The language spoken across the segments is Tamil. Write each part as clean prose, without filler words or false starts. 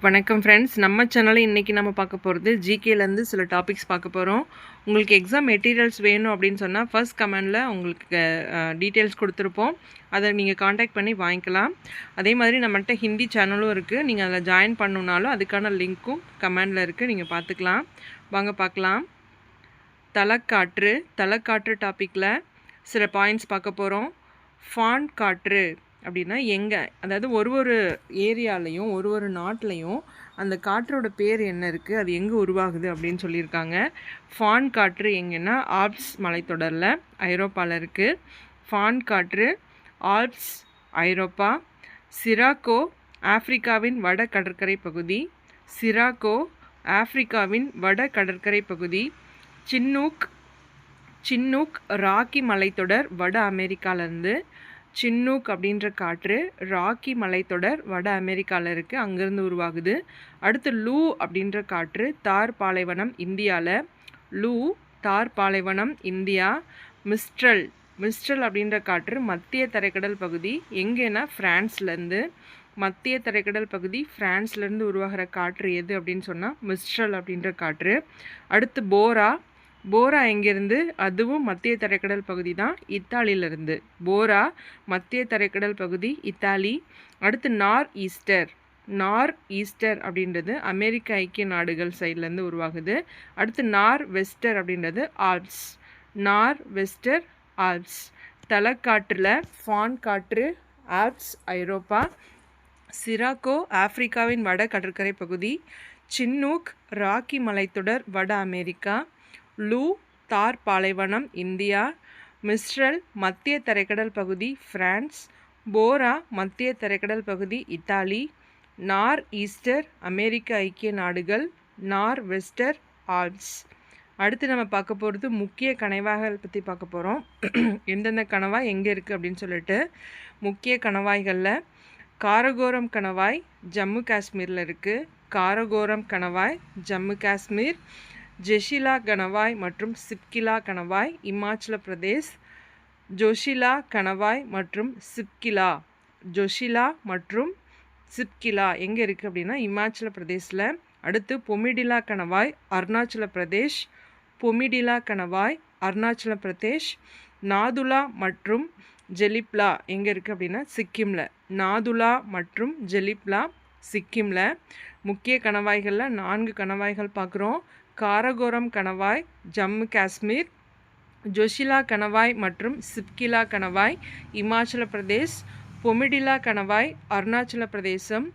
வணக்கம் ஃப்ரெண்ட்ஸ், நம்ம சேனலில் இன்றைக்கி நம்ம பார்க்க போகிறது ஜிகேலேருந்து சில டாபிக்ஸ் பார்க்க போகிறோம். உங்களுக்கு எக்ஸாம் மெட்டீரியல்ஸ் வேணும் அப்படின்னு சொன்னால் ஃபர்ஸ்ட் கமெண்டில் உங்களுக்கு டீட்டெயில்ஸ் கொடுத்துருப்போம். அதை நீங்கள் காண்டாக்ட் பண்ணி வாங்கிக்கலாம். அதே மாதிரி நம்மள்கிட்ட ஹிந்தி சேனலும் இருக்குது. நீங்கள் அதில் ஜாயின் பண்ணணுன்னாலும் அதுக்கான லிங்க்கும் கமெண்டில் இருக்குது, நீங்கள் பார்த்துக்கலாம். வாங்க பார்க்கலாம். தலைக்காற்று டாப்பிக்கில் சில பாயிண்ட்ஸ் பார்க்க போகிறோம். ஃபான் காற்று அப்படின்னா எங்கே, அதாவது ஒரு ஏரியாலையும் ஒரு நாட்டிலையும் அந்த காற்றோட பேர் என்ன இருக்குது, அது எங்கே உருவாகுது அப்படின்னு சொல்லியிருக்காங்க. ஃபான் காற்று எங்கன்னா ஆல்ப்ஸ் மலைத்தொடரில் ஐரோப்பாவில் இருக்குது. ஃபான் காற்று ஆல்ப்ஸ் ஐரோப்பா. சிராக்கோ ஆஃப்ரிக்காவின் வட கடற்கரை பகுதி. சின்னூக் ராக்கி மலைத்தொடர் வட அமெரிக்காவிலேருந்து. சின்னூக் அப்படின்ற காற்று ராக்கி மலைத்தொடர் வட அமெரிக்காவில் இருக்குது, அங்கேருந்து உருவாகுது. அடுத்து லூ அப்படின்ற காற்று தார் பாலைவனம் இந்தியா. மிஸ்ட்ரல் அப்படின்ற காற்று மத்திய தரைக்கடல் பகுதி, எங்கேனா ஃப்ரான்ஸ்லேருந்து. மத்திய தரைக்கடல் பகுதி ஃப்ரான்ஸ்லேருந்து உருவாகிற காற்று எது அப்படின்னு சொன்னால் மிஸ்ட்ரல் அப்படின்ற காற்று. அடுத்து போரா எங்கேருந்து, அதுவும் மத்திய தரைக்கடல் பகுதி தான், இத்தாலியிலிருந்து. போரா மத்திய தரைக்கடல் பகுதி இத்தாலி. அடுத்து நார் ஈஸ்டர் அப்படின்றது அமெரிக்க ஐக்கிய நாடுகள் சைட்லேருந்து உருவாகுது. அடுத்து நார் வெஸ்டர் அப்படின்றது ஆல்ப்ஸ். தலைக்காற்றில் ஃபான் காற்று ஆல்ப்ஸ் ஐரோப்பா. சிராக்கோ ஆஃப்ரிக்காவின் வட கடற்கரை பகுதி. சின்னூக் ராக்கி மலைத்தொடர் வட அமெரிக்கா. லூ தார் பாலைவனம் இந்தியா. மிஸ்ட்ரல் மத்திய தரைக்கடல் பகுதி பிரான்ஸ். போரா மத்திய தரைக்கடல் பகுதி இத்தாலி. நார் ஈஸ்டர் அமெரிக்க ஐக்கிய நாடுகள். நார் வெஸ்டர் ஆல்ப்ஸ். அடுத்து நம்ம பார்க்க போகிறது முக்கிய கணவாய்கள் பற்றி பார்க்க போகிறோம். எந்தெந்த கணவாய் எங்கே இருக்குது அப்படின்னு சொல்லிட்டு. முக்கிய கணவாய்களில் காரகோரம் கணவாய் ஜம்மு காஷ்மீரில் இருக்குது. காரகோரம் கணவாய் ஜம்மு காஷ்மீர். ஜெஷிலா கணவாய் மற்றும் சிப்கிலா கணவாய் இமாச்சல பிரதேஷ். ஜோஷிலா கணவாய் மற்றும் சிப்கிலா எங்கே இருக்குது அப்படின்னா இமாச்சல பிரதேஷில். அடுத்து பொமிடிலா கணவாய் அருணாச்சல பிரதேஷ். நாதுலா மற்றும் ஜெலிப்லா எங்கே இருக்குது அப்படின்னா சிக்கிமில். முக்கிய கணவாய்களில் 4 கணவாய்கள் பார்க்குறோம். காரகோரம் கணவாய் ஜம்மு காஷ்மீர். ஜோஷிலா கணவாய் மற்றும் சிப்கிலா கணவாய் இமாச்சல பிரதேஷ். பொமிடிலா கணவாய் அருணாச்சல பிரதேசம்.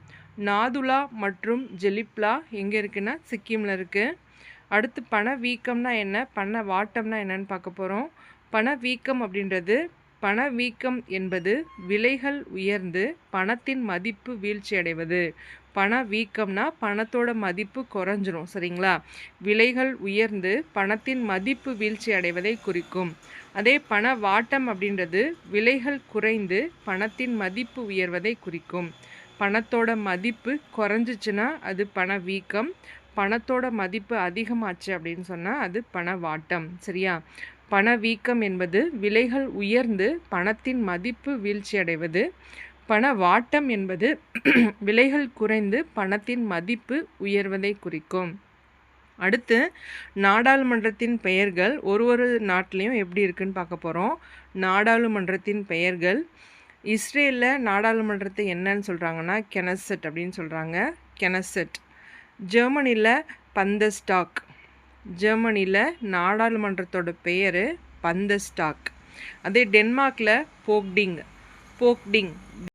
நாதுலா மற்றும் ஜெலிப்லா எங்கே இருக்குன்னா சிக்கிமில் இருக்குது. அடுத்து பணவீக்கம்னா என்ன, பணவாட்டம்னா என்னன்னு பார்க்க போகிறோம். பணவீக்கம் என்பது விலைகள் உயர்ந்து பணத்தின் மதிப்பு வீழ்ச்சி அடைவது. பணவீக்கம்னா பணத்தோட மதிப்பு குறைஞ்சிரும், சரிங்களா. விலைகள் உயர்ந்து பணத்தின் மதிப்பு வீழ்ச்சி அடைவதை குறிக்கும். அதே பணவாட்டம் அப்படின்றது விலைகள் குறைந்து பணத்தின் மதிப்பு உயர்வதை குறிக்கும். பணத்தோட மதிப்பு குறைஞ்சிச்சுன்னா அது பணவீக்கம். பணத்தோட மதிப்பு அதிகமாச்சு அப்படின்னு சொன்னால் அது பணவாட்டம், சரியா. பணவீக்கம் என்பது விலைகள் உயர்ந்து பணத்தின் மதிப்பு வீழ்ச்சி அடைவது. பணவாட்டம் என்பது விலைகள் குறைந்து பணத்தின் மதிப்பு உயர்வதை குறிக்கும். அடுத்து நாடாளுமன்றத்தின் பெயர்கள் ஒரு நாட்டிலையும் எப்படி இருக்குன்னு பார்க்க போகிறோம். நாடாளுமன்றத்தின் பெயர்கள். இஸ்ரேலில் நாடாளுமன்றத்தை என்னன்னு சொல்கிறாங்கன்னா கெனசெட் அப்படின்னு சொல்கிறாங்க. ஜெர்மனியில் பந்தஸ்டாக். ஜெர்மனியில் நாடாளுமன்றத்தோட பெயர் பந்தஸ்டாக். அதே டென்மார்க்கில் போக்டிங்.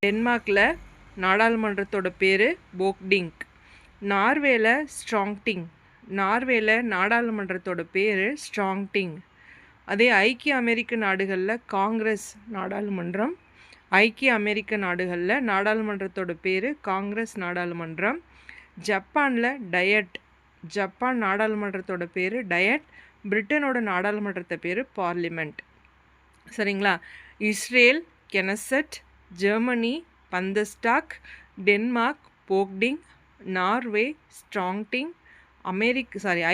டென்மார்க்கில் நாடாளுமன்றத்தோட பேர் போக்டிங். நார்வேல ஸ்ட்ராங்டிங். நார்வேல நாடாளுமன்றத்தோட பேர் ஸ்ட்ராங்டிங். அதே ஐக்கிய அமெரிக்க நாடுகளில் காங்கிரஸ் நாடாளுமன்றம். ஐக்கிய அமெரிக்க நாடுகளில் நாடாளுமன்றத்தோட பேர் காங்கிரஸ் நாடாளுமன்றம். ஜப்பானில் டயட். ஜப்பான் நாடாளுமன்றத்தோட பேர் டயட். பிரிட்டனோட நாடாளுமன்றத்தை பேர் பார்லிமெண்ட், சரிங்களா. Israel Knesset. Germany Bundestag. Denmark Folketing. Norway Storting.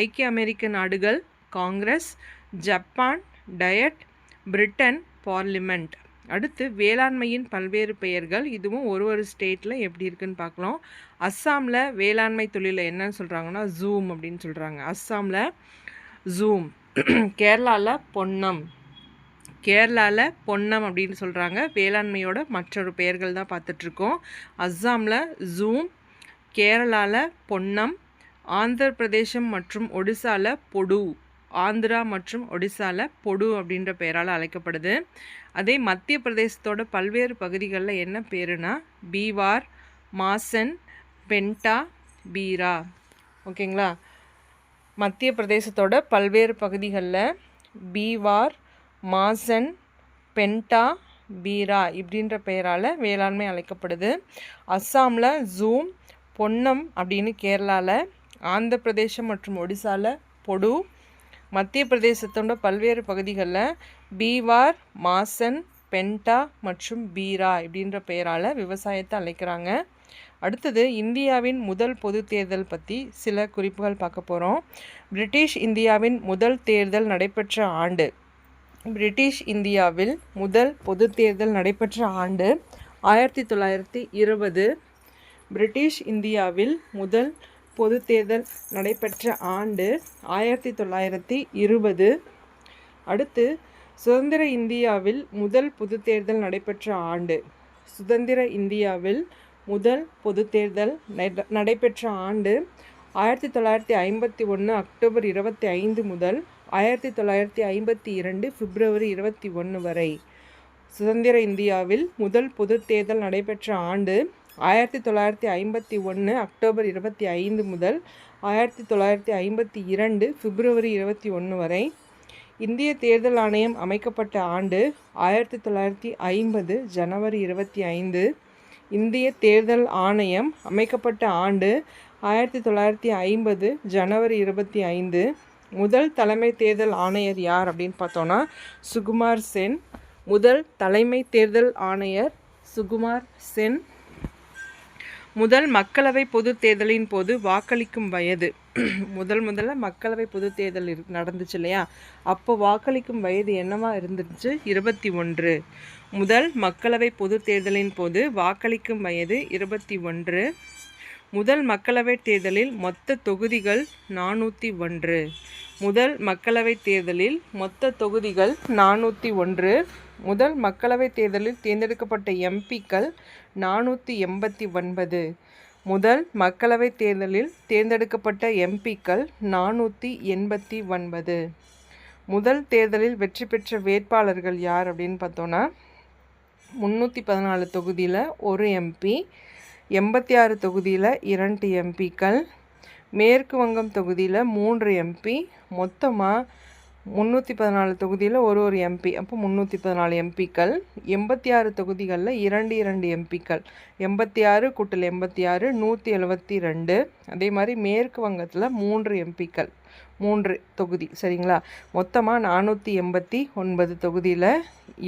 ஐக்கிய அமெரிக்க நாடுகள் Congress. Japan Diet. Britain parliament. அடுத்து வேளாண்மையின் பல்வேறு பெயர்கள், இதுவும் ஒரு ஸ்டேட்டில் எப்படி இருக்குன்னு பார்க்கலாம். அஸ்ஸாமில் வேளாண்மை தொழிலை என்னன்னு சொல்கிறாங்கன்னா ஜூம் அப்படின்னு சொல்கிறாங்க. அஸ்ஸாமில் ஜூம். கேரளாவில் பொன்னம். கேரளாவில் பொன்னம் அப்படின்னு சொல்கிறாங்க. வேளாண்மையோட மற்றொரு பெயர்கள் தான் பார்த்துட்ருக்கோம். அஸ்ஸாமில் ஜூம், கேரளாவில் பொன்னம், ஆந்திர பிரதேசம் மற்றும் ஒடிசாவில் பொடு. ஆந்திரா மற்றும் ஒடிசாவில் பொடு அப்படின்ற பெயரால் அழைக்கப்படுது. அதே மத்திய பிரதேசத்தோட பல்வேறு பகுதிகளில் என்ன பேருனா பீவார், மாசன், பென்டா, பீரா. ஓகேங்களா? மத்திய பிரதேசத்தோட பல்வேறு பகுதிகளில் பீவார், மாசன், பென்டா, பீரா இப்படின்ற பெயரால் வேளாண்மை அழைக்கப்படுது. அஸ்ஸாமில் ஜூம், பொன்னம் அப்படின்னு கேரளாவில், ஆந்திர பிரதேசம் மற்றும் ஒடிசாவில் பொடு. மத்திய பிரதேசத்தோட பல்வேறு பகுதிகளில் பீவார், மாசன், பென்டா மற்றும் பீரா இப்படின்ற பெயரால் விவசாயத்தை அழைக்கிறாங்க. அடுத்தது இந்தியாவின் முதல் பொது தேர்தல் பற்றி சில குறிப்புகள் பார்க்க போகிறோம். பிரிட்டிஷ் இந்தியாவின் முதல் தேர்தல் நடைபெற்ற ஆண்டு. பிரிட்டிஷ் இந்தியாவில் முதல் பொது தேர்தல் நடைபெற்ற ஆண்டு 1920. பிரிட்டிஷ் இந்தியாவில் முதல் பொது தேர்தல் நடைபெற்ற ஆண்டு 1920. அடுத்து சுதந்திர இந்தியாவில் முதல் பொது தேர்தல் நடைபெற்ற ஆண்டு. சுதந்திர இந்தியாவில் முதல் பொது தேர்தல் நடைபெற்ற ஆண்டு 1951 அக்டோபர் 25 முதல் 1952 பிப்ரவரி 21 வரை. சுதந்திர இந்தியாவில் முதல் பொது தேர்தல் நடைபெற்ற ஆண்டு 1951 அக்டோபர் 25 முதல் 1952 பிப்ரவரி 21 வரை. இந்திய தேர்தல் ஆணையம் அமைக்கப்பட்ட ஆண்டு 1950 ஜனவரி 25. இந்திய தேர்தல் ஆணையம் அமைக்கப்பட்ட ஆண்டு 1950 ஜனவரி 25. முதல் தலைமை தேர்தல் ஆணையர் யார் அப்படின்னு பார்த்தோன்னா சுகுமார் சென். முதல் தலைமை தேர்தல் ஆணையர் சுகுமார் சென். முதல் மக்களவை பொது தேர்தலின் போது வாக்களிக்கும் வயது. முதல்ல மக்களவை பொது தேர்தல் நடந்துச்சு இல்லையா, அப்போ வாக்களிக்கும் வயது என்னவா இருந்துச்சு? 21. முதல் மக்களவை பொது தேர்தலின் போது வாக்களிக்கும் வயது 21. முதல் மக்களவை தேர்தலில் மொத்த தொகுதிகள் 401. முதல் மக்களவை தேர்தலில் மொத்த தொகுதிகள் 401. முதல் மக்களவை தேர்தலில் தேர்ந்தெடுக்கப்பட்ட எம்பிக்கள் 489. முதல் மக்களவை தேர்தலில் தேர்ந்தெடுக்கப்பட்ட எம்பிக்கள் 489. முதல் தேர்தலில் வெற்றி பெற்ற வேட்பாளர்கள் யார் அப்படின்னு பார்த்தோன்னா 314 தொகுதியில் 1 எம்பி, 86 தொகுதியில் 2 எம்பிக்கள், மேற்கு வங்கம் தொகுதியில் 3 எம்பி, மொத்தமாக 314 தொகுதியில் ஒரு எம்பி, அப்போ 314 எம்பிக்கள். 86 தொகுதிகளில் 2 எம்பிக்கள். 86 கூட்டல் 86 172. அதே மாதிரி மேற்கு வங்கத்தில் 3 எம்பிக்கள், 3 தொகுதி. சரிங்களா? மொத்தமாக 489 தொகுதியில்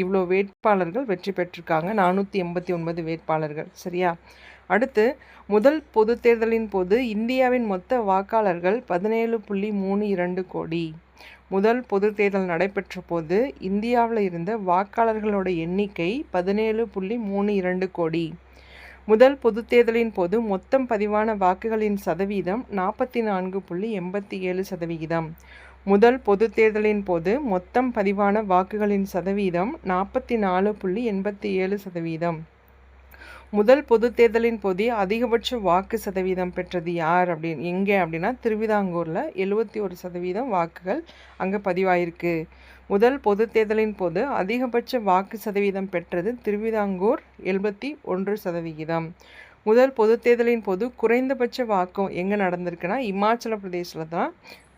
இவ்வளோ வேட்பாளர்கள் வெற்றி பெற்றிருக்காங்க. 489 வேட்பாளர்கள். சரியா? அடுத்து முதல் பொது தேர்தலின் போது இந்தியாவின் மொத்த வாக்காளர்கள் 17.32 கோடி. முதல் பொது தேர்தல் நடைபெற்ற போது இந்தியாவில் இருந்த வாக்காளர்களோட எண்ணிக்கை 17.32 கோடி. முதல் பொது தேர்தலின் போது மொத்தம் பதிவான வாக்குகளின் சதவீதம் 44.87%. முதல் பொது தேர்தலின் போது மொத்தம் பதிவான வாக்குகளின் சதவீதம் 44.87%. முதல் பொது தேர்தலின் போது அதிகபட்ச வாக்கு சதவீதம் பெற்றது யார் எங்கே அப்படின்னா திருவிதாங்கூரில் 71% வாக்குகள் அங்கே பதிவாயிருக்கு. முதல் பொது தேர்தலின் போது அதிகபட்ச வாக்கு சதவீதம் பெற்றது திருவிதாங்கூர் 71%. முதல் பொது தேர்தலின் போது குறைந்தபட்ச வாக்கு எங்கே நடந்திருக்குன்னா இமாச்சல பிரதேசில் தான்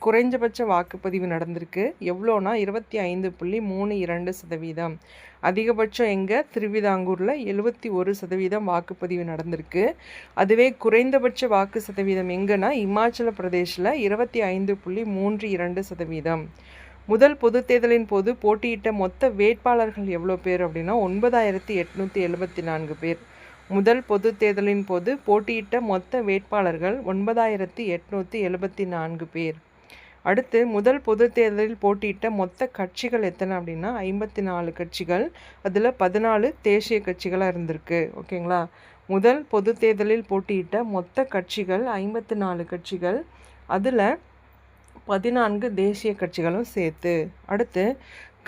குறைஞ்சபட்ச வாக்குப்பதிவு நடந்திருக்கு. எவ்வளோனா 25.32%. அதிகபட்சம் எங்கே? திருவிதாங்கூரில் 71% வாக்குப்பதிவு நடந்திருக்கு. அதுவே குறைந்தபட்ச வாக்கு சதவீதம் எங்கன்னா இமாச்சல பிரதேசில் 25.32%. முதல் பொது தேர்தலின் போது போட்டியிட்ட மொத்த வேட்பாளர்கள் எவ்வளோ பேர் அப்படின்னா 9874 பேர். முதல் பொது தேர்தலின் போது போட்டியிட்ட மொத்த வேட்பாளர்கள் 9874 பேர். அடுத்து முதல் பொது தேர்தலில் போட்டியிட்ட மொத்த கட்சிகள் எத்தனை அப்படின்னா 54 கட்சிகள். அதில் 14 தேசிய கட்சிகளாக இருந்திருக்கு. ஓகேங்களா. முதல் பொது தேர்தலில் போட்டியிட்ட மொத்த கட்சிகள் 54 கட்சிகள். அதில் 14 தேசிய கட்சிகளும் சேர்த்து. அடுத்து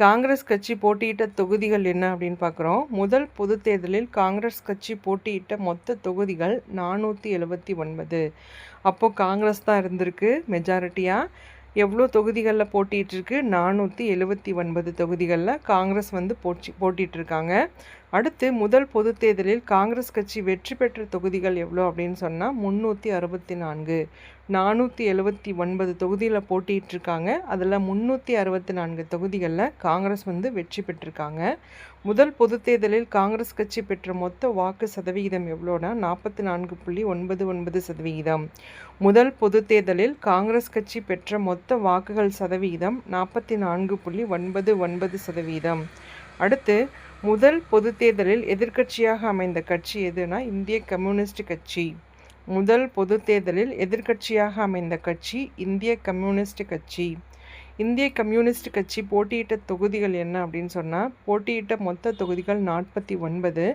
காங்கிரஸ் கட்சி போட்டியிட்ட தொகுதிகள் என்ன அப்படின்னு பார்க்குறோம். முதல் பொது தேர்தலில் காங்கிரஸ் கட்சி போட்டியிட்ட மொத்த தொகுதிகள் 479. அப்போது காங்கிரஸ் தான் இருந்திருக்கு மெஜாரிட்டியாக. எவ்வளோ தொகுதிகளில் போட்டிகிட்ருக்கு? 479 தொகுதிகளில் காங்கிரஸ் போட்டிகிட்ருக்காங்க. அடுத்து முதல் பொது தேர்தலில் காங்கிரஸ் கட்சி வெற்றி பெற்ற தொகுதிகள் எவ்வளோ அப்படின்னு சொன்னால் 364. 479 தொகுதியில் போட்டிகிட்ருக்காங்க. அதில் 364 தொகுதிகளில் காங்கிரஸ் வெற்றி பெற்றிருக்காங்க. முதல் பொது தேர்தலில் காங்கிரஸ் கட்சி பெற்ற மொத்த வாக்கு சதவிகிதம் எவ்வளோனா 44.99%. முதல் பொது தேர்தலில் காங்கிரஸ் கட்சி பெற்ற மொத்த வாக்குகள் சதவிகிதம் 44.99%. அடுத்து முதல் பொது தேர்தலில் எதிர்க்கட்சியாக அமைந்த கட்சி எதுனா இந்திய கம்யூனிஸ்ட் கட்சி. முதல் பொது தேர்தலில் எதிர்க்கட்சியாக அமைந்த கட்சி இந்திய கம்யூனிஸ்ட் கட்சி. இந்திய கம்யூனிஸ்ட் கட்சி போட்டியிட்ட தொகுதிகள் என்ன அப்படின்னு சொன்னால் போட்டியிட்ட மொத்த தொகுதிகள் 49.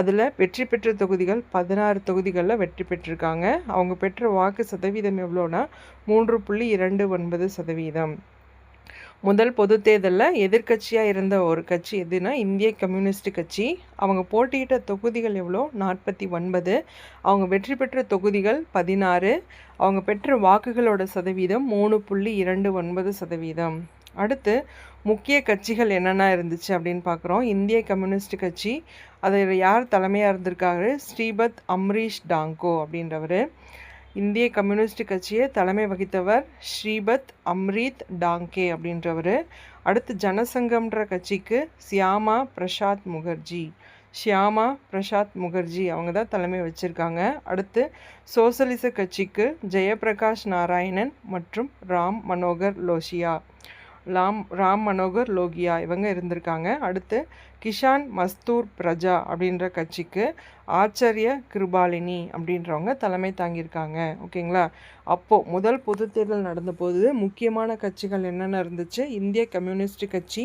அதில் வெற்றி பெற்ற தொகுதிகள் 16 தொகுதிகளில் வெற்றி பெற்றிருக்காங்க. அவங்க பெற்ற வாக்கு சதவீதம் எவ்வளோனா 3.29%. முதல் பொது தேர்தலில் எதிர்க்கட்சியாக இருந்த ஒரு கட்சி எதுனா இந்திய கம்யூனிஸ்ட் கட்சி. அவங்க போட்டியிட்ட தொகுதிகள் எவ்வளோ 49. அவங்க வெற்றி பெற்ற தொகுதிகள் 16. அவங்க பெற்ற வாக்குகளோட சதவீதம் 3.29%. அடுத்து முக்கிய கட்சிகள் என்னென்ன இருந்துச்சு அப்படின்னு பார்க்குறோம். இந்திய கம்யூனிஸ்ட் கட்சி, அதில் யார் தலைமையாக இருந்திருக்காரு? ஸ்ரீபத் அம்ரீஷ் டாங்கோ அப்படின்றவர். இந்திய கம்யூனிஸ்ட் கட்சியை தலைமை வகித்தவர் ஸ்ரீபத் அம்ரீத் டாங்கே அப்படின்றவர். அடுத்து ஜனசங்கம்ன்ற கட்சிக்கு ஷியாமா பிரசாத் முகர்ஜி அவங்க தான் தலைமை வச்சுருக்காங்க. அடுத்து சோசலிச கட்சிக்கு ஜெயபிரகாஷ் நாராயணன் மற்றும் ராம் மனோகர் லோகியா இவங்க இருந்திருக்காங்க. அடுத்து கிஷான் மஸ்தூர் பிரஜா அப்படின்ற கட்சிக்கு ஆச்சரிய கிருபாலினி அப்படின்றவங்க தலைமை தாங்கியிருக்காங்க. ஓகேங்களா. அப்போது முதல் பொது தேர்தல் நடந்தபோது முக்கியமான கட்சிகள் என்னென்ன இருந்துச்சு? இந்திய கம்யூனிஸ்ட் கட்சி,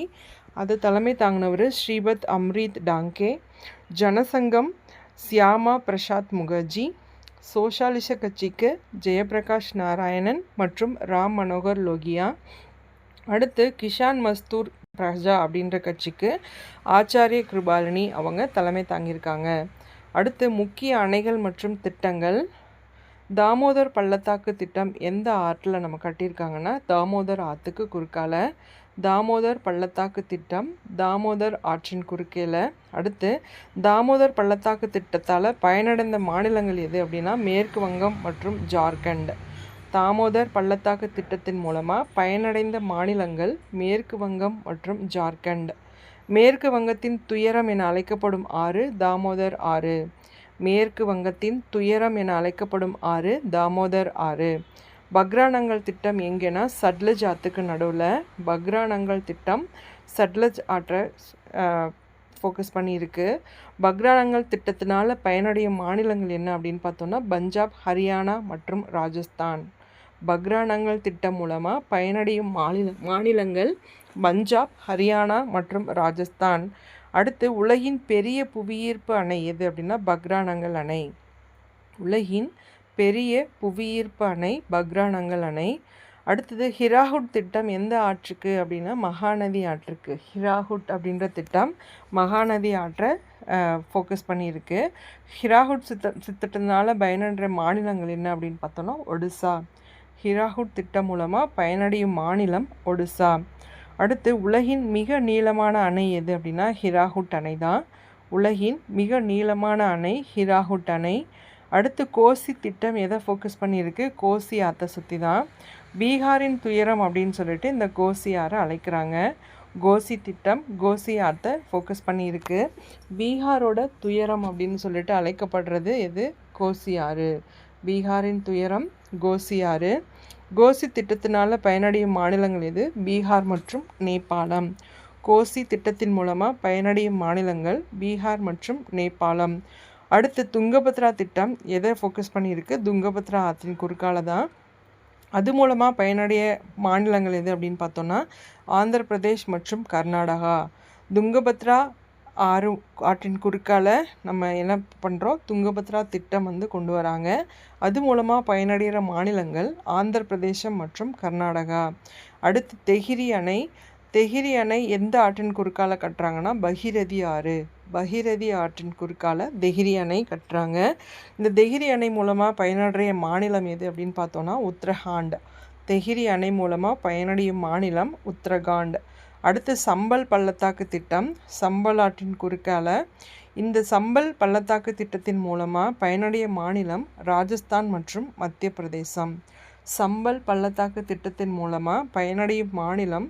அது தலைமை தாங்கினவர் ஸ்ரீபத் அம்ரீத் டாங்கே. ஜனசங்கம் ஷியாமா பிரசாத் முகர்ஜி. சோஷாலிச கட்சிக்கு ஜெயபிரகாஷ் நாராயணன் மற்றும் ராம் மனோகர் லோகியா. அடுத்து கிஷான் மஸ்தூர் பிரஜா அப்படின்ற கட்சிக்கு ஆச்சாரிய கிருபாலினி அவங்க தலைமை தாங்கியிருக்காங்க. அடுத்து முக்கிய அணைகள் மற்றும் திட்டங்கள். தாமோதர் பள்ளத்தாக்கு திட்டம் எந்த ஆற்றில் நம்ம கட்டியிருக்காங்கன்னா தாமோதர் ஆற்றுக்கு குறுக்கால. தாமோதர் பள்ளத்தாக்கு திட்டம் தாமோதர் ஆற்றின் குறுக்கேல. அடுத்து தாமோதர் பள்ளத்தாக்கு திட்டத்தால் பயனடைந்த மாநிலங்கள் எது அப்படின்னா மேற்கு வங்கம் மற்றும் ஜார்க்கண்ட். தாமோதர் பள்ளத்தாக்கு திட்டத்தின் மூலமாக பயனடைந்த மாநிலங்கள் மேற்கு வங்கம் மற்றும் ஜார்க்கண்ட். மேற்கு வங்கத்தின் துயரம் என அழைக்கப்படும் ஆறு தாமோதர் ஆறு. மேற்கு வங்கத்தின் துயரம் என அழைக்கப்படும் ஆறு தாமோதர் ஆறு. பக்ரானங்கல் திட்டம் எங்கேனா சட்லஜ் ஆற்றுக்கு நடுவில். பக்ரானங்கல் திட்டம் சட்லஜ் ஆற்றை ஃபோக்கஸ் பண்ணியிருக்கு. பக்ரானங்கல் திட்டத்தினால பயனடையும் மாநிலங்கள் என்ன அப்படின்னு பார்த்தோன்னா பஞ்சாப், ஹரியானா மற்றும் ராஜஸ்தான். பக்ரானங்கல் திட்டம் மூலமாக பயனடையும் மாநிலங்கள் பஞ்சாப், ஹரியானா மற்றும் ராஜஸ்தான். அடுத்து உலகின் பெரிய புவியீர்ப்பு அணை எது அப்படின்னா பக்ரானங்கல் அணை. உலகின் பெரிய புவியீர்ப்பு அணை பக்ரானங்கல் அணை. அடுத்தது ஹிராகுட் திட்டம் எந்த ஆற்றுக்கு அப்படின்னா மகாநதி ஆற்றுக்கு. ஹிராகுட் அப்படின்ற திட்டம் மகாநதி ஆற்றை ஃபோக்கஸ் பண்ணியிருக்கு. ஹிராகுட் திட்டத்தினால பயனடைகிற மாநிலங்கள் என்ன அப்படின்னு பார்த்தோன்னா ஒடிசா. ஹிராகுட் திட்டம் மூலமாக பயனடையும் மாநிலம் ஒடிசா. அடுத்து உலகின் மிக நீளமான அணை எது அப்படின்னா ஹிராகுட் அணை தான். உலகின் மிக நீளமான அணை ஹிராகுட் அணை. அடுத்து கோசி திட்டம் எதை ஃபோக்கஸ் பண்ணியிருக்கு? கோசி ஆற்றை சுற்றி தான். பீகாரின் துயரம் அப்படின்னு சொல்லிட்டு இந்த கோசி ஆறை அழைக்கிறாங்க. கோசி திட்டம் கோசி ஆற்றை ஃபோக்கஸ் பண்ணியிருக்கு. பீகாரோட துயரம் அப்படின்னு சொல்லிட்டு அழைக்கப்படுறது எது? கோசி ஆறு. பீகாரின் துயரம் கோசி ஆறு. கோசி திட்டத்தினால பயனடையும் மாநிலங்கள் எது? பீகார் மற்றும் நேபாளம். கோசி திட்டத்தின் மூலமாக பயனடையும் மாநிலங்கள் பீகார் மற்றும் நேபாளம். அடுத்து துங்கபத்ரா திட்டம் எதை ஃபோக்கஸ் பண்ணியிருக்கு? துங்கபத்ரா ஆற்றின் குறுக்கால தான். அது மூலமாக பயனடைய மாநிலங்கள் எது அப்படின்னு பார்த்தோன்னா ஆந்திர பிரதேஷ் மற்றும் கர்நாடகா. துங்கபத்ரா ஆற்றின் குறுக்கால் நம்ம என்ன பண்ணுறோம், துங்கபத்ரா திட்டம் கொண்டு வராங்க. அது மூலமாக பயனடைகிற மாநிலங்கள் ஆந்திர பிரதேசம் மற்றும் கர்நாடகா. அடுத்து தெஹிரி அணை எந்த ஆற்றின் குறுக்கால் கட்டுறாங்கன்னா பகீரதி ஆற்றின் குறுக்கால் தெஹிரி அணை கட்டுறாங்க. இந்த தெஹிரி அணை மூலமாக பயனடைய மாநிலம் எது அப்படின்னு பார்த்தோன்னா உத்தரகாண்ட். தெஹிரி அணை மூலமாக பயனடையும் மாநிலம் உத்தரகாண்ட். அடுத்து சம்பல் பள்ளத்தாக்கு திட்டம், சம்பல் ஆற்றின் குறுக்கால். இந்த சம்பல் பள்ளத்தாக்கு திட்டத்தின் மூலமாக பயனடைய மாநிலம் ராஜஸ்தான் மற்றும் மத்திய பிரதேசம். சம்பல் பள்ளத்தாக்கு திட்டத்தின் மூலமாக பயனடையும் மாநிலம்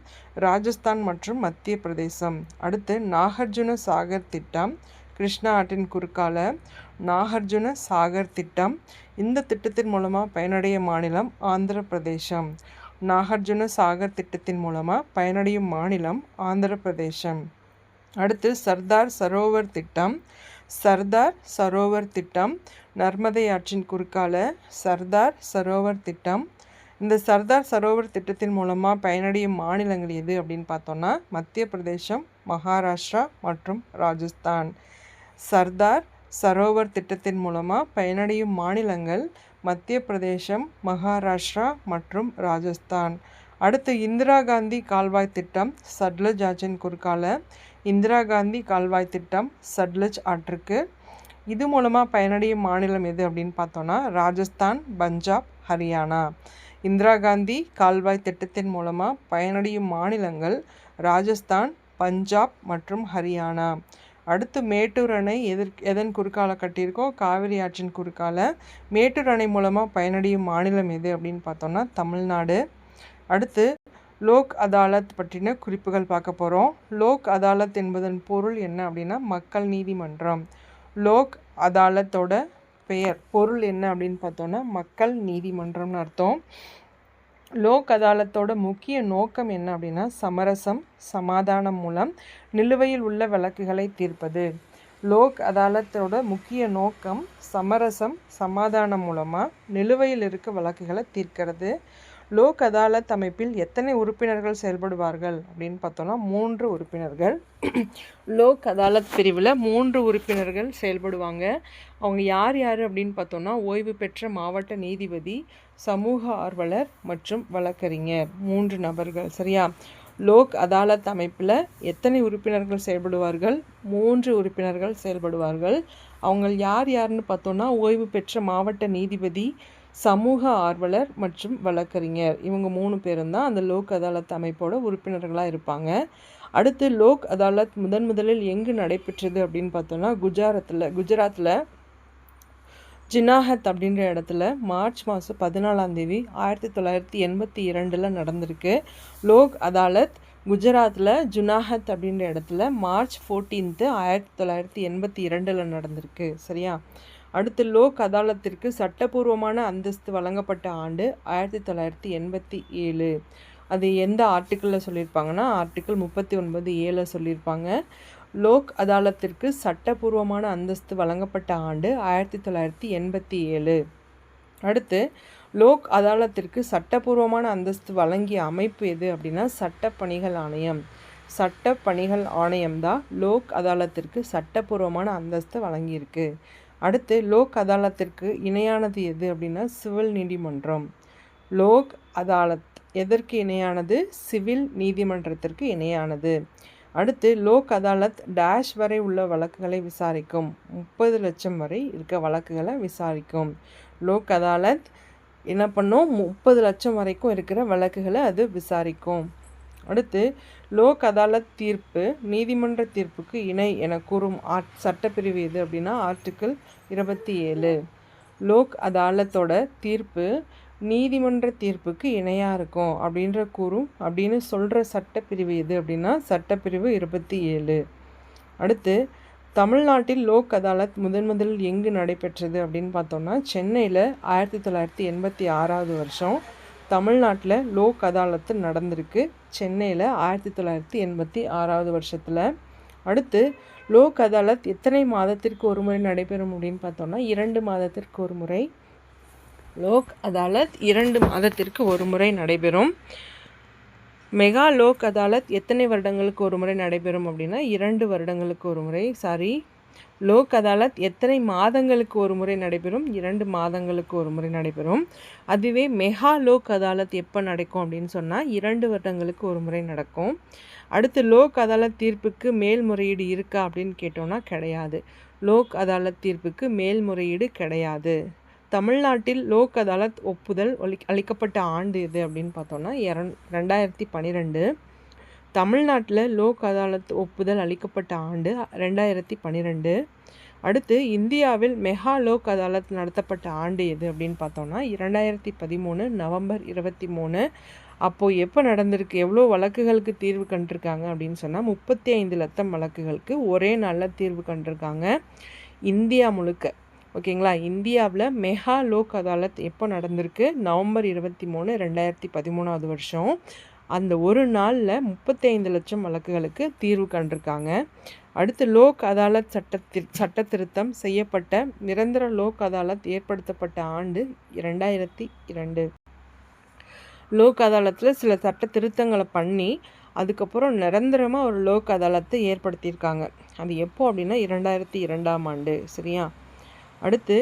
ராஜஸ்தான் மற்றும் மத்திய பிரதேசம். அடுத்து நாகார்ஜுன சாகர் திட்டம், கிருஷ்ணா ஆற்றின் குறுக்கால் நாகார்ஜுன சாகர் திட்டம். இந்த திட்டத்தின் மூலமாக பயனடைய மாநிலம் ஆந்திர பிரதேசம். நாகார்ஜுன சாகர் திட்டத்தின் மூலமாக பயனடையும் மாநிலம் ஆந்திர பிரதேசம். அடுத்து சர்தார் சரோவர் திட்டம் நர்மதை ஆற்றின் குறுக்கால சர்தார் சரோவர் திட்டம். இந்த சர்தார் சரோவர் திட்டத்தின் மூலமாக பயனடையும் மாநிலங்கள் எது அப்படின்னு பார்த்தோன்னா மத்திய பிரதேசம், மகாராஷ்டிரா மற்றும் ராஜஸ்தான். சர்தார் சரோவர் திட்டத்தின் மூலமாக பயனடையும் மாநிலங்கள் மத்திய பிரதேசம், மகாராஷ்டிரா மற்றும் ராஜஸ்தான். அடுத்து இந்திரா காந்தி கால்வாய் திட்டம், சட்லஜ் ஆற்றின் குறுக்கால இந்திரா காந்தி கால்வாய் திட்டம் சட்லஜ் ஆற்றுக்கு. இது மூலமாக பயனடையும் மாநிலம் எது அப்படின்னு பார்த்தோன்னா ராஜஸ்தான், பஞ்சாப், ஹரியானா. இந்திரா காந்தி கால்வாய் திட்டத்தின் மூலமாக பயனடையும் மாநிலங்கள் ராஜஸ்தான், பஞ்சாப் மற்றும் ஹரியானா. அடுத்து மேட்டூர் அணை எதன் குறுக்கால கட்டியிருக்கோம், காவிரி ஆற்றின் குறுக்கால. மேட்டூர் அணை மூலமாக பயனடையும் மாநிலம் எது அப்படின்னு பார்த்தோன்னா தமிழ்நாடு. அடுத்து லோக் அதாலத் பற்றின குறிப்புகள் பார்க்க போகிறோம். லோக் அதாலத் என்பதன் பொருள் என்ன அப்படின்னா மக்கள் நீதிமன்றம். லோக் அதாலத்தோட பொருள் என்ன அப்படின்னு பார்த்தோன்னா மக்கள் நீதிமன்றம்னு அர்த்தம். லோக் அதாலத்தோட முக்கிய நோக்கம் என்ன அப்படின்னா சமரசம், சமாதானம் மூலம் நிலுவையில் உள்ள வழக்குகளை தீர்ப்பது. லோக் அதாலத்தோட முக்கிய நோக்கம் சமரசம், சமாதானம் மூலமாக நிலுவையில் இருக்க வழக்குகளை தீர்க்கிறது. லோக் அதாலத் அமைப்பில் எத்தனை உறுப்பினர்கள் செயல்படுவார்கள் அப்படின்னு பார்த்தோன்னா 3 உறுப்பினர்கள். லோக் அதாலத் பிரிவில் 3 உறுப்பினர்கள் செயல்படுவாங்க. அவங்க யார் அப்படின்னு பார்த்தோன்னா ஓய்வு பெற்ற மாவட்ட நீதிபதி, சமூக ஆர்வலர் மற்றும் வழக்கறிஞர். 3 நபர்கள். சரியா? லோக் அதாலத் அமைப்பில் எத்தனை உறுப்பினர்கள் செயல்படுவார்கள்? 3 உறுப்பினர்கள் செயல்படுவார்கள். அவங்க யாருன்னு பார்த்தோன்னா ஓய்வு பெற்ற மாவட்ட நீதிபதி, சமூக ஆர்வலர் மற்றும் வழக்கறிஞர். இவங்க 3 பேரும் தான் அந்த லோக் அதாலத் அமைப்போட உறுப்பினர்களாக இருப்பாங்க. அடுத்து லோக் அதாலத் முதலில் எங்கு நடைபெற்றது அப்படின்னு பார்த்தோன்னா குஜராத்தில் ஜுனாகத் அப்படின்ற இடத்துல மார்ச் மாதம் 14ஆம் தேதி 1982 நடந்திருக்கு. லோக் அதாலத் குஜராத்தில் ஜுனாகத் அப்படின்ற இடத்துல மார்ச் 14 1982 நடந்திருக்கு. சரியா? அடுத்து லோக் அதாலத்திற்கு சட்டப்பூர்வமான அந்தஸ்து வழங்கப்பட்ட ஆண்டு 1987. அது எந்த ஆர்டிக்கிளில் சொல்லியிருப்பாங்கன்னா ஆர்டிக்கிள் 39(a) சொல்லியிருப்பாங்க. லோக் அதாலத்திற்கு சட்டப்பூர்வமான அந்தஸ்து வழங்கப்பட்ட ஆண்டு 1987. அடுத்து லோக் அதாலத்திற்கு சட்டப்பூர்வமான அந்தஸ்து வழங்கிய அமைப்பு எது அப்படின்னா சட்டப்பணிகள் ஆணையம். சட்டப்பணிகள் ஆணையம் தான் லோக் அதாலத்திற்கு சட்டப்பூர்வமான அந்தஸ்து வழங்கியிருக்கு. அடுத்து லோக் அதாலத்திற்கு இணையானது எது அப்படின்னா சிவில் நீதிமன்றம். லோக் அதாலத் எதற்கு இணையானது? சிவில் நீதிமன்றத்திற்கு இணையானது. அடுத்து லோக் அதாலத் டேஷ் வரை உள்ள வழக்குகளை விசாரிக்கும். 30 லட்சம் வரை இருக்க வழக்குகளை விசாரிக்கும். லோக் அதாலத் என்ன பண்ணும்? 30 லட்சம் வரைக்கும் இருக்கிற வழக்குகளை அது விசாரிக்கும். அடுத்து லோக் அதாலத் தீர்ப்பு நீதிமன்ற தீர்ப்புக்கு இணை என கூறும் சட்டப்பிரிவு எது அப்படின்னா ஆர்டிக்கிள் 27. லோக் அதாலத்தோட தீர்ப்பு நீதிமன்ற தீர்ப்புக்கு இணையாக இருக்கும் அப்படின்னு சொல்கிற சட்டப்பிரிவு எது அப்படின்னா சட்டப்பிரிவு 27. அடுத்து தமிழ்நாட்டில் லோக் அதாலத் முதலில் எங்கு நடைபெற்றது அப்படின்னு பார்த்தோம்னா சென்னையில் 1986 வருஷம் தமிழ்நாட்டில் லோக் அதாலத்து நடந்திருக்கு. சென்னையில் 1986 வருஷத்தில். அடுத்து லோக் அதாலத் எத்தனை மாதத்திற்கு ஒரு முறை நடைபெறும் அப்படின்னு பார்த்தோம்னா 2 மாதத்திற்கு ஒரு முறை லோக் அதாலத் 2 மாதத்திற்கு ஒரு முறை நடைபெறும். மெகா லோக் அதாலத் எத்தனை வருடங்களுக்கு ஒரு முறை நடைபெறும் அப்படின்னா 2 வருடங்களுக்கு ஒரு முறை. லோக் அதாலத் எத்தனை மாதங்களுக்கு ஒரு முறை நடைபெறும்? 2 மாதங்களுக்கு ஒரு முறை நடைபெறும். அதுவே மெகா லோக் அதாலத் எப்போ நடக்கும் அப்படின்னு சொன்னால் 2 வருடங்களுக்கு ஒரு முறை நடக்கும். அடுத்து லோக் அதாலத் தீர்ப்புக்கு மேல்முறையீடு இருக்கா அப்படின்னு கேட்டோம்னா கிடையாது. லோக் அதாலத் தீர்ப்புக்கு மேல்முறையீடு கிடையாது. தமிழ்நாட்டில் லோக் அதாலத் ஒப்புதல் அளிக்கப்பட்ட ஆண்டு எது அப்படின்னு பார்த்தோம்னா 2012. தமிழ்நாட்டில் லோக் அதாலத் ஒப்புதல் அளிக்கப்பட்ட ஆண்டு 2012. அடுத்து இந்தியாவில் மெகா லோக் அதாலத் நடத்தப்பட்ட ஆண்டு எது அப்படின்னு பார்த்தோம்னா 2013 நவம்பர் 23. அப்போது எப்போ நடந்திருக்கு, எவ்வளோ வழக்குகளுக்கு தீர்வு கண்டிருக்காங்க அப்படின்னு சொன்னால் 35 லட்சம் வழக்குகளுக்கு ஒரே நாளில் தீர்வு கண்டிருக்காங்க இந்தியா முழுக்க. ஓகேங்களா. இந்தியாவில் மெகா லோக் அதாலத் எப்போ நடந்திருக்கு? நவம்பர் 23, 2013 வருஷம். அந்த ஒரு நாளில் 35 லட்சம் வழக்குகளுக்கு தீர்வு கண்டிருக்காங்க. அடுத்து லோக் அதாலத் சட்ட திருத்தம் செய்யப்பட்ட நிரந்தர லோக் அதாலத் ஏற்படுத்தப்பட்ட ஆண்டு 2002. லோக் அதாலத்தில் சில சட்ட திருத்தங்களை பண்ணி அதுக்கப்புறம் நிரந்தரமாக ஒரு லோக் அதாலத்தை ஏற்படுத்தியிருக்காங்க. அது எப்போ அப்படின்னா 2002ஆம் ஆண்டு. சரியா. அடுத்து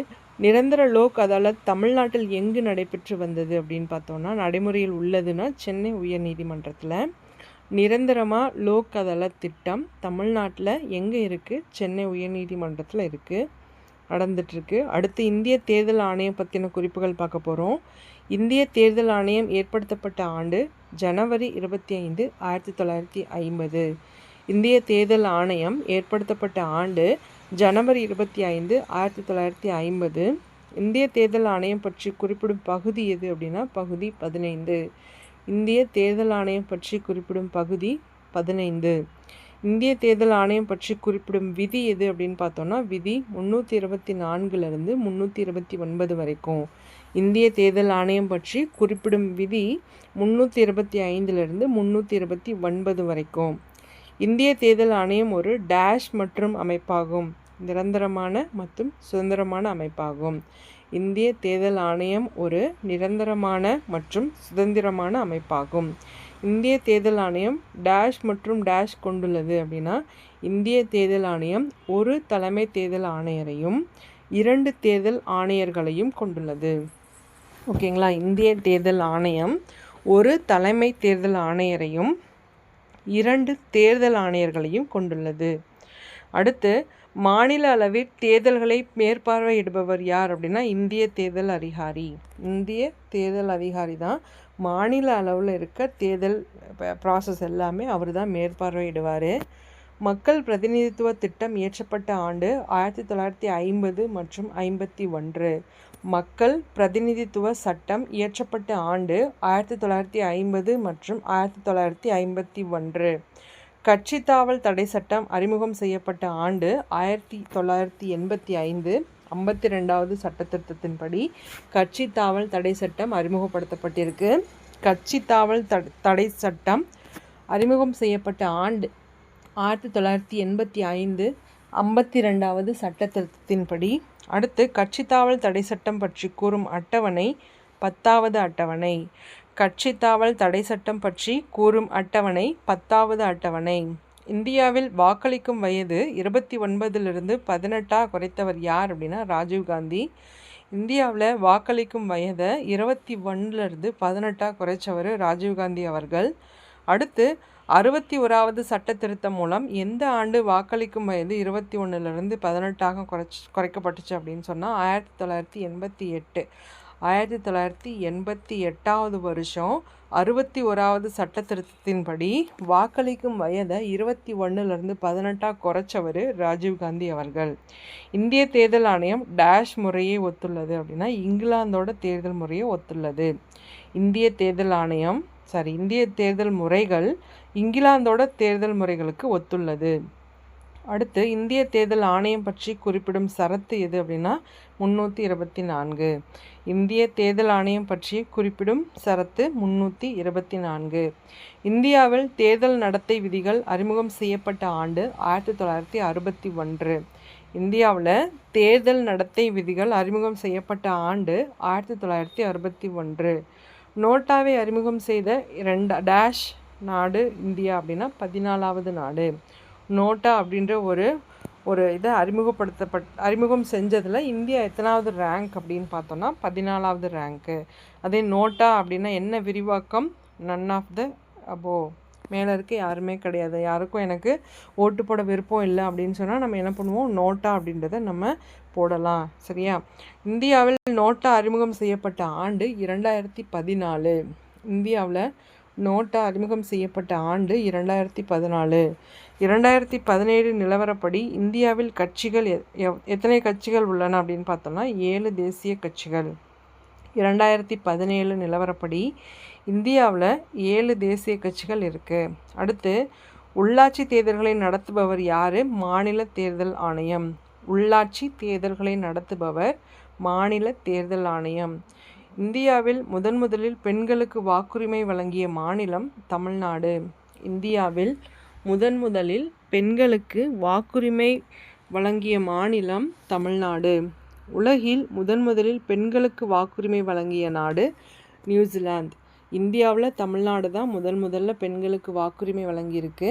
நிரந்தர லோக் அதாலத் தமிழ்நாட்டில் எங்கு நடைபெற்று வந்தது அப்படின்னு பார்த்தோம்னா நடைமுறையில் உள்ளதுன்னா சென்னை உயர்நீதிமன்றத்தில். நிரந்தரமாக லோக் அதாலத் திட்டம் தமிழ்நாட்டில் எங்கே இருக்குது? சென்னை உயர்நீதிமன்றத்தில் இருக்குது, நடந்துட்டுருக்கு. அடுத்து இந்திய தேர்தல் ஆணையம் பற்றின குறிப்புகள் பார்க்க போகிறோம். இந்திய தேர்தல் ஆணையம் ஏற்படுத்தப்பட்ட ஆண்டு ஜனவரி 25, 1950. இந்திய தேர்தல் ஆணையம் ஏற்படுத்தப்பட்ட ஆண்டு ஜனவரி 25, 1950. இந்திய தேர்தல் ஆணையம் பற்றி குறிப்பிடும் பகுதி எது அப்படின்னா பகுதி 15. இந்திய தேர்தல் ஆணையம் பற்றி குறிப்பிடும் பகுதி 15. இந்திய தேர்தல் ஆணையம் பற்றி குறிப்பிடும் விதி எது அப்படின்னு பார்த்தோம்னா விதி 324 329 வரைக்கும். இந்திய தேர்தல் ஆணையம் பற்றி குறிப்பிடும் விதி 325 329 வரைக்கும். இந்திய தேர்தல் ஆணையம் ஒரு டேஷ் மற்றும் அமைப்பாகும். நிரந்தரமான மற்றும் சுதந்திரமான அமைப்பாகும். இந்திய தேர்தல் ஆணையம் ஒரு நிரந்தரமான மற்றும் சுதந்திரமான அமைப்பாகும். இந்திய தேர்தல் ஆணையம் டேஷ் மற்றும் டேஷ் கொண்டுள்ளது அப்படின்னா இந்திய தேர்தல் ஆணையம் ஒரு தலைமை தேர்தல் ஆணையரையும் 2 தேர்தல் ஆணையர்களையும் கொண்டுள்ளது. ஓகேங்களா. இந்திய தேர்தல் ஆணையம் ஒரு தலைமை தேர்தல் ஆணையரையும் 2 தேர்தல் ஆணையர்களையும் கொண்டுள்ளது. அடுத்து மாநில அளவில் தேர்தல்களை மேற்பார்வையிடுபவர் யார் அப்படின்னா இந்திய தேர்தல் அதிகாரி. இந்திய தேர்தல் அதிகாரி தான் மாநில அளவில் இருக்க தேர்தல் ப்ராசஸ் எல்லாமே அவர் தான் மேற்பார்வையிடுவார். மக்கள் பிரதிநிதித்துவ திட்டம் இயற்றப்பட்ட ஆண்டு 1950 மற்றும் 51. மக்கள் பிரதிநிதித்துவ சட்டம் இயற்றப்பட்ட ஆண்டு 1950 மற்றும் 1951. கட்சி தாவல் தடை சட்டம் அறிமுகம் செய்யப்பட்ட ஆண்டு 1985. 52வது சட்ட திருத்தத்தின்படி கட்சி தாவல் தடை சட்டம் அறிமுகப்படுத்தப்பட்டிருக்கு. கட்சி தாவல் தடை சட்டம் அறிமுகம் செய்யப்பட்ட ஆண்டு 1985. 52வது சட்ட திருத்தத்தின்படி. அடுத்து கட்சி தாவல் தடை சட்டம் பற்றி கூறும் அட்டவணை 10வது அட்டவணை. கட்சி தாவல் தடை சட்டம் பற்றி கூறும் அட்டவணை 10வது அட்டவணை. இந்தியாவில் வாக்களிக்கும் வயது 29 18 குறைத்தவர் யார் அப்படின்னா ராஜீவ்காந்தி. இந்தியாவில் வாக்களிக்கும் வயதை 21 18 குறைச்சவர் ராஜீவ்காந்தி அவர்கள். அடுத்து 61வது சட்ட திருத்தம் மூலம் எந்த ஆண்டு வாக்களிக்கும் வயது 21 18 குறைக்கப்பட்டுச்சு அப்படின்னு சொன்னால் 1988. 1988வது வருஷம் 61வது சட்ட திருத்தத்தின்படி வாக்களிக்கும் வயதை 21 18 குறைச்சவர் ராஜீவ்காந்தி அவர்கள். இந்திய தேர்தல் ஆணையம் டேஷ் முறையை ஒத்துள்ளது அப்படின்னா இங்கிலாந்தோட தேர்தல் முறையை ஒத்துள்ளது. இந்திய தேர்தல் முறைகள் இங்கிலாந்தோட தேர்தல் முறைகளுக்கு ஒத்துள்ளது. அடுத்து இந்திய தேர்தல் ஆணையம் பற்றி குறிப்பிடும் சரத்து எது அப்படின்னா 324. இந்திய தேர்தல் ஆணையம் பற்றி குறிப்பிடும் சரத்து 324. இந்தியாவில் தேர்தல் நடத்தை விதிகள் அறிமுகம் செய்யப்பட்ட ஆண்டு 1961. இந்தியாவில் தேர்தல் நடத்தை விதிகள் அறிமுகம் செய்யப்பட்ட ஆண்டு 1961. நோட்டாவை அறிமுகம் செய்த டேஷ் நாடு இந்தியா அப்படின்னா 14வது நாடு. நோட்டா அப்படின்ற ஒரு இதை அறிமுகம் செஞ்சதில் இந்தியா எத்தனாவது ரேங்க் அப்படின்னு பார்த்தோன்னா 14வது ரேங்க்கு. அதே நோட்டா அப்படின்னா என்ன விரிவாக்கம்? நன் ஆஃப் த அபோ, மேலே இருக்க யாருமே கிடையாது, யாருக்கும் எனக்கு ஓட்டு போட விருப்பம் இல்லை அப்படின்னு சொன்னால் நம்ம என்ன பண்ணுவோம்? நோட்டா அப்படின்றத நம்ம போடலாம். சரியா? இந்தியாவில் நோட்டா அறிமுகம் செய்யப்பட்ட ஆண்டு 2014. இந்தியாவில் நோட்டா அறிமுகம் செய்யப்பட்ட ஆண்டு 2014. 2017 நிலவரப்படி இந்தியாவில் கட்சிகள் எத்தனை கட்சிகள் உள்ளன அப்படின்னு பார்த்தோம்னா 7 தேசிய கட்சிகள். 2017 நிலவரப்படி இந்தியாவில் 7 தேசிய கட்சிகள் இருக்குது. அடுத்து உள்ளாட்சி தேர்தல்களை நடத்துபவர் யார்? மாநில தேர்தல் ஆணையம். உள்ளாட்சி தேர்தல்களை நடத்துபவர் மாநில தேர்தல் ஆணையம். இந்தியாவில் முதலில் பெண்களுக்கு வாக்குரிமை வழங்கிய மாநிலம் தமிழ்நாடு. இந்தியாவில் முதலில் பெண்களுக்கு வாக்குரிமை வழங்கிய மாநிலம் தமிழ்நாடு. உலகில் முதலில் பெண்களுக்கு வாக்குரிமை வழங்கிய நாடு நியூசிலாந்து. இந்தியாவில் தமிழ்நாடு தான் முதல்ல பெண்களுக்கு வாக்குரிமை வழங்கியிருக்கு.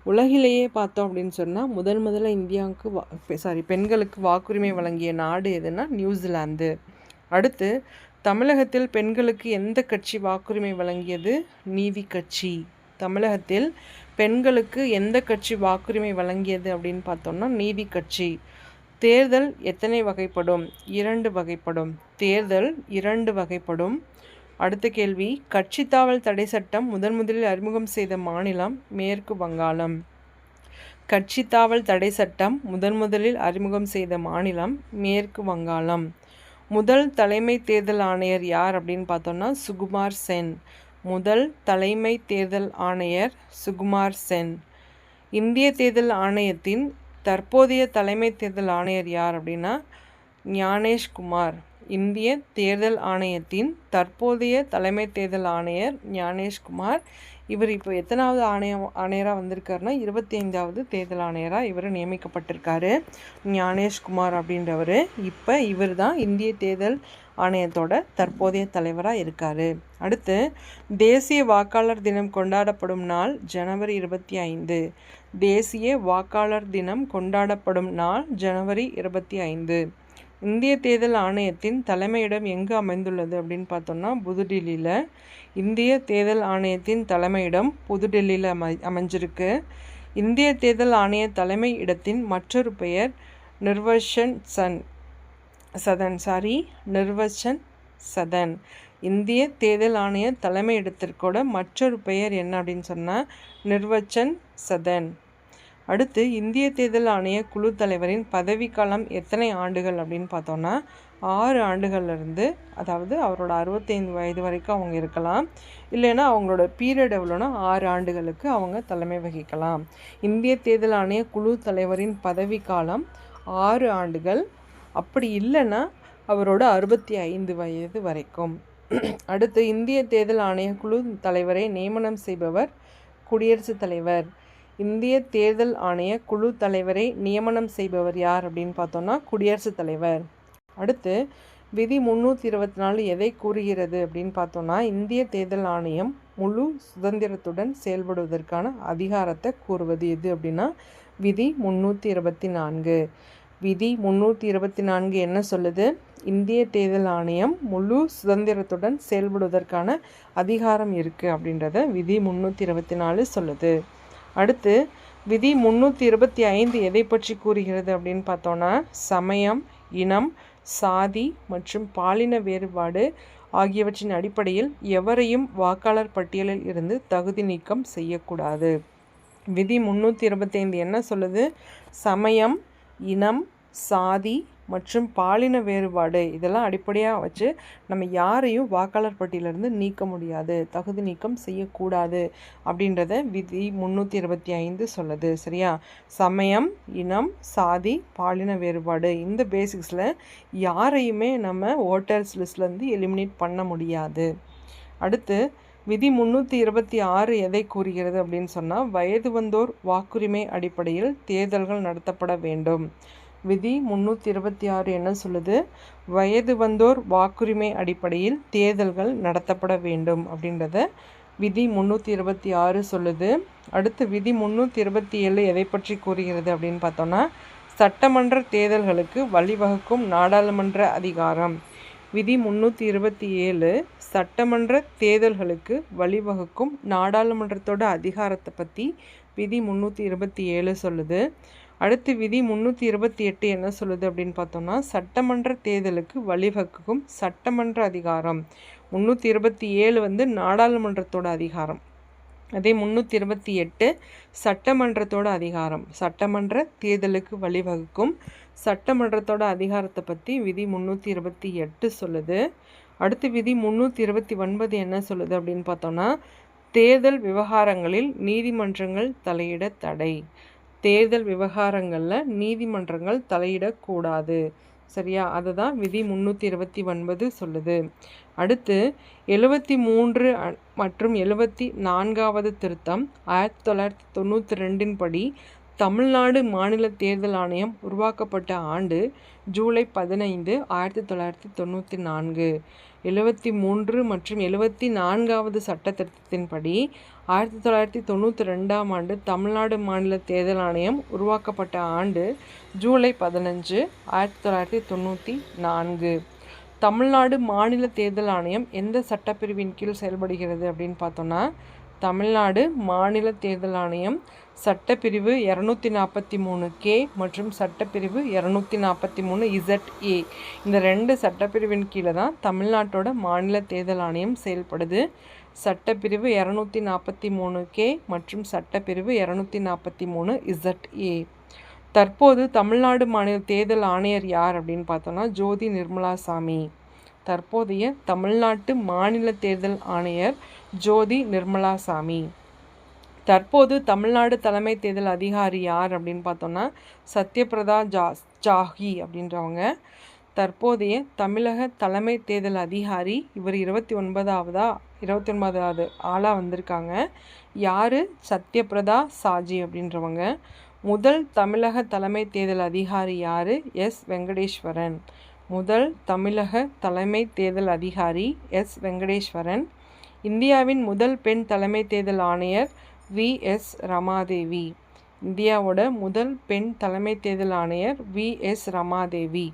உலகிலேயே பார்த்தோம் அப்படின்னு சொன்னால் முதல்ல இந்தியாவுக்கு பெண்களுக்கு வாக்குரிமை வழங்கிய நாடு எதுனா நியூசிலாந்து. அடுத்து தமிழகத்தில் பெண்களுக்கு எந்த கட்சி வாக்குரிமை வழங்கியது? நீதி கட்சி. தமிழகத்தில் பெண்களுக்கு எந்த கட்சி வாக்குரிமை வழங்கியது அப்படின்னு பார்த்தோம்னா நீதி கட்சி. தேர்தல் எத்தனை வகைப்படும்? 2 வகைப்படும். தேர்தல் 2 வகைப்படும். அடுத்த கேள்வி, கட்சித்தாவல் தடை சட்டம் முதலில் அறிமுகம் செய்த மாநிலம் மேற்கு வங்காளம். கட்சித்தாவல் தடை சட்டம் முதலில் அறிமுகம் செய்த மாநிலம் மேற்கு வங்காளம். முதல் தலைமை தேர்தல் ஆணையர் யார் அப்படின்னு பார்த்தோம்னா சுகுமார் சென். முதல் தலைமை தேர்தல் ஆணையர் சுகுமார் சென். இந்திய தேர்தல் ஆணையத்தின் தற்போதைய தலைமை தேர்தல் ஆணையர் யார் அப்படின்னா ஞானேஷ்குமார். இந்திய தேர்தல் ஆணையத்தின் தற்போதைய தலைமை தேர்தல் ஆணையர் ஞானேஷ்குமார். இவர் இப்போ எத்தனாவது ஆணையராக வந்திருக்காருன்னா 25வது தேர்தல் ஆணையராக இவர் நியமிக்கப்பட்டிருக்காரு. ஞானேஷ்குமார் அப்படின்றவர் இப்போ இவர் தான் இந்திய தேர்தல் ஆணையத்தோட தற்போதைய தலைவராக இருக்கார். அடுத்து தேசிய வாக்காளர் தினம் கொண்டாடப்படும் நாள் ஜனவரி 25. தேசிய வாக்காளர் தினம் கொண்டாடப்படும் நாள் ஜனவரி 25. இந்திய தேர்தல் ஆணையத்தின் தலைமையிடம் எங்கு அமைந்துள்ளது அப்படின்னு பார்த்தோம்னா புதுடில்லியில். இந்திய தேர்தல் ஆணையத்தின் தலைமையிடம் புதுடெல்லியில் அமைஞ்சிருக்கு. இந்திய தேர்தல் ஆணைய தலைமை இடத்தின் மற்றொரு பெயர் நிர்வச்சன் சதன். இந்திய தேர்தல் ஆணைய தலைமை இடத்திற்கோட மற்றொரு பெயர் என்ன அப்படின்னு சொன்னால் நிர்வச்சன் சதன். அடுத்து இந்திய தேர்தல் ஆணைய குழு தலைவரின் பதவிக்காலம் எத்தனை ஆண்டுகள் அப்படின்னு பார்த்தோன்னா 6 ஆண்டுகள்லேருந்து, அதாவது அவரோட 65 வயது வரைக்கும் அவங்க இருக்கலாம். இல்லைன்னா அவங்களோட பீரியட் எவ்வளோன்னா 6 ஆண்டுகளுக்கு அவங்க தலைமை வகிக்கலாம். இந்திய தேர்தல் ஆணைய குழு தலைவரின் பதவிக்காலம் 6 ஆண்டுகள். அப்படி இல்லைன்னா அவரோட 65 வயது வரைக்கும். அடுத்து இந்திய தேர்தல் ஆணைய குழு தலைவரை நியமனம் செய்பவர் குடியரசுத் தலைவர். இந்திய தேர்தல் ஆணைய குழு தலைவரை நியமனம் செய்பவர் யார் அப்படின்னு பார்த்தோன்னா குடியரசுத் தலைவர். அடுத்து விதி 324 எதை கூறுகிறது அப்படின்னு பார்த்தோன்னா இந்திய தேர்தல் ஆணையம் முழு சுதந்திரத்துடன் செயல்படுவதற்கான அதிகாரத்தை கூறுவது எது அப்படின்னா விதி 324. விதி 324 என்ன சொல்லுது? இந்திய தேர்தல் ஆணையம் முழு சுதந்திரத்துடன் செயல்படுவதற்கான அதிகாரம் இருக்குது அப்படின்றத விதி 324 சொல்லுது. அடுத்து விதி 325 எதை பற்றி கூறுகிறது அப்படின்னு பார்த்தோன்னா சமயம், இனம், சாதி மற்றும் பாலின வேறுபாடு ஆகியவற்றின் அடிப்படையில் எவரையும் வாக்காளர் பட்டியலில் இருந்து தகுதி நீக்கம் செய்யக்கூடாது. விதி 325 என்ன சொல்லுது? சமயம், இனம், சாதி மற்றும் பாலின வேறுபாடு இதெல்லாம் அடிப்படையாக வச்சு நம்ம யாரையும் வாக்காளர் பட்டியலிருந்து நீக்க முடியாது, தகுதி நீக்கம் செய்யக்கூடாது அப்படின்றத விதி 325 சொல்லுது. சரியா? சமயம், இனம், சாதி, பாலின வேறுபாடு இந்த பேசிக்ஸில் யாரையுமே நம்ம ஓட்டர்ஸ் லிஸ்ட்லேருந்து எலிமினேட் பண்ண முடியாது. அடுத்து விதி 326 எதை கூறுகிறது அப்படின்னு சொன்னால் வயது வந்தோர் வாக்குரிமை அடிப்படையில் தேர்தல்கள் நடத்தப்பட வேண்டும். விதி 326 என்ன சொல்லுது? வயது வந்தோர் வாக்குரிமை அடிப்படையில் தேர்தல்கள் நடத்தப்பட வேண்டும் அப்படின்றத விதி 326 சொல்லுது. அடுத்து விதி 327 எதை பற்றி கூறுகிறது அப்படின்னு பார்த்தோன்னா, சட்டமன்ற தேர்தல்களுக்கு வழிவகுக்கும் நாடாளுமன்ற அதிகாரம். விதி 327 சட்டமன்ற தேர்தல்களுக்கு வழிவகுக்கும் நாடாளுமன்றத்தோட அதிகாரத்தை பற்றி விதி 327 சொல்லுது. அடுத்து விதி 328 என்ன சொல்லுது அப்படின்னு பார்த்தோம்னா, சட்டமன்ற தேர்தலுக்கு வழிவகுக்கும் சட்டமன்ற அதிகாரம். 327 நாடாளுமன்றத்தோட அதிகாரம். அதே 328 சட்டமன்றத்தோட அதிகாரம். சட்டமன்ற தேர்தலுக்கு வழிவகுக்கும் சட்டமன்றத்தோட அதிகாரத்தை பற்றி விதி 328 சொல்லுது. அடுத்து விதி 329 என்ன சொல்லுது அப்படின்னு பார்த்தோம்னா, தேர்தல் விவகாரங்களில் நீதிமன்றங்கள் தலையிட தடை. தேர்தல் விவகாரங்களில் நீதிமன்றங்கள் தலையிடக்கூடாது. சரியா? அதுதான் விதி 329 சொல்லுது. அடுத்து 73 மற்றும் 74வது திருத்தம் 1992 படி தமிழ்நாடு மாநில தேர்தல் ஆணையம் உருவாக்கப்பட்ட ஆண்டு ஜூலை 15, 1994. 73 மற்றும் 74வது சட்ட திருத்தத்தின்படி 1992ஆம் ஆண்டு தமிழ்நாடு மாநில தேர்தல் ஆணையம் உருவாக்கப்பட்ட ஆண்டு ஜூலை 15, 1994. தமிழ்நாடு மாநில தேர்தல் ஆணையம் எந்த சட்டப்பிரிவின் கீழ் செயல்படுகிறது அப்படின்னு பார்த்தோன்னா, தமிழ்நாடு மாநில தேர்தல் ஆணையம் சட்டப்பிரிவு 243K மற்றும் சட்டப்பிரிவு 243ZA இந்த 2 சட்டப்பிரிவின் கீழே தான் தமிழ்நாட்டோட மாநில தேர்தல் ஆணையம் செயல்படுது. சட்டப்பிரிவு 243K மற்றும் சட்டப்பிரிவு 243ZA. தற்போது தமிழ்நாடு மாநில தேர்தல் ஆணையர் யார் அப்படின்னு பார்த்தோன்னா, ஜோதி நிர்மலாசாமி. தற்போதைய தமிழ்நாட்டு மாநில தேர்தல் ஆணையர் ஜோதி நிர்மலாசாமி. தற்போது தமிழ்நாடு தலைமை தேர்தல் அதிகாரி யார் அப்படின்னு பார்த்தோன்னா, சத்யபிரதா சாஹி அப்படின்றவங்க தற்போதைய தமிழக தலைமை தேர்தல் அதிகாரி. இவர் 29வது ஆளாக வந்திருக்காங்க. யார்? சத்யபிரதா சாஜி அப்படின்றவங்க. முதல் தமிழக தலைமை தேர்தல் அதிகாரி யார்? எஸ் வெங்கடேஸ்வரன். முதல் தமிழக தலைமை தேர்தல் அதிகாரி எஸ் வெங்கடேஸ்வரன். இந்தியாவின் முதல் பெண் தலைமை தேர்தல் ஆணையர் வி.எஸ். ரமாதேவி. இந்தியாவோட முதல் பெண் தலைமை தேர்தல் ஆணையர் வி.எஸ். ரமாதேவி.